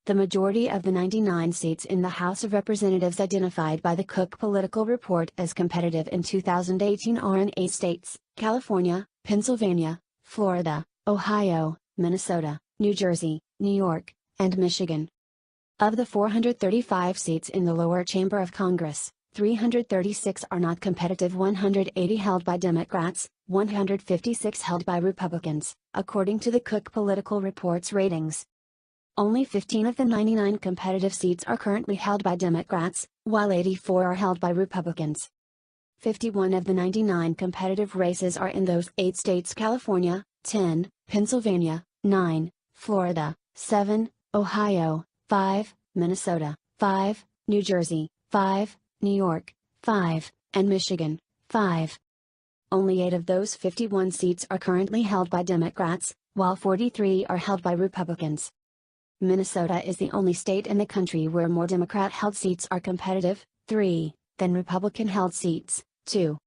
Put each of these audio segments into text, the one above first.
The majority of the 99 seats in the House of Representatives identified by the Cook Political Report as competitive in 2018 are in 8 states: California, Pennsylvania, Florida, Ohio, Minnesota, New Jersey, New York, and Michigan. Of the 435 seats in the lower chamber of Congress, 336 are not competitive, 180 held by Democrats, 156 held by Republicans, according to the Cook Political Report's ratings. Only 15 of the 99 competitive seats are currently held by Democrats, while 84 are held by Republicans. 51 of the 99 competitive races are in those 8 states: California, 10, Pennsylvania, 9, Florida, 7, Ohio, 5, Minnesota, 5, New Jersey, 5, New York, 5, and Michigan, 5. Only 8 of those 51 seats are currently held by Democrats, while 43 are held by Republicans. Minnesota is the only state in the country where more Democrat-held seats are competitive, 3, than Republican-held seats, 2.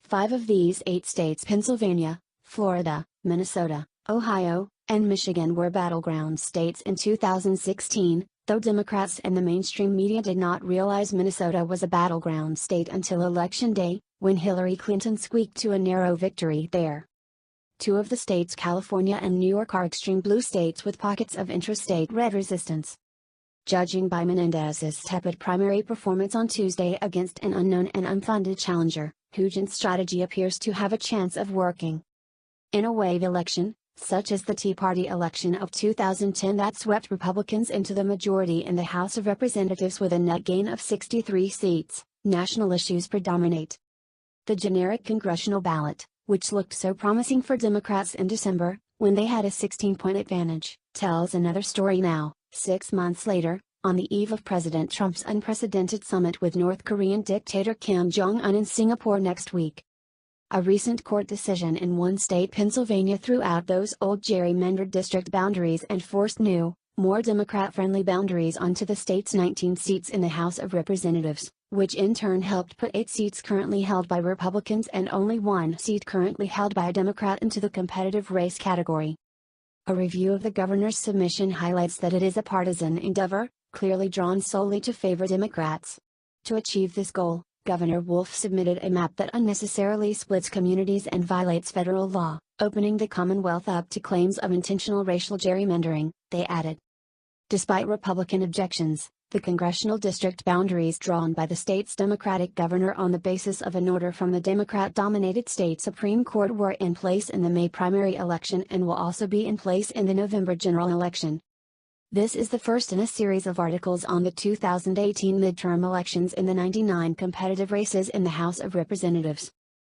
5 of these 8 states, Pennsylvania, Florida, Minnesota, Ohio, and Michigan, were battleground states in 2016, though Democrats and the mainstream media did not realize Minnesota was a battleground state until Election Day, when Hillary Clinton squeaked to a narrow victory there. 2 of the states, California and New York, are extreme blue states with pockets of intrastate red resistance. Judging by Menendez's tepid primary performance on Tuesday against an unknown and unfunded challenger, Hugin's strategy appears to have a chance of working. In a wave election, such as the Tea Party election of 2010 that swept Republicans into the majority in the House of Representatives with a net gain of 63 seats, national issues predominate. The generic congressional ballot, which looked so promising for Democrats in December, when they had a 16-point advantage, tells another story now, 6 months later, on the eve of President Trump's unprecedented summit with North Korean dictator Kim Jong-un in Singapore next week. A recent court decision in one state, Pennsylvania, threw out those old gerrymandered district boundaries and forced new, more Democrat-friendly boundaries onto the state's 19 seats in the House of Representatives, which in turn helped put 8 seats currently held by Republicans and only 1 seat currently held by a Democrat into the competitive race category. A review of the governor's submission highlights that it is a partisan endeavor, clearly drawn solely to favor Democrats. To achieve this goal, Governor Wolf submitted a map that unnecessarily splits communities and violates federal law, opening the Commonwealth up to claims of intentional racial gerrymandering, they added. Despite Republican objections, the congressional district boundaries drawn by the state's Democratic governor on the basis of an order from the Democrat-dominated state Supreme Court were in place in the May primary election and will also be in place in the November general election. This is the first in a series of articles on the 2018 midterm elections in the 99 competitive races in the House of Representatives.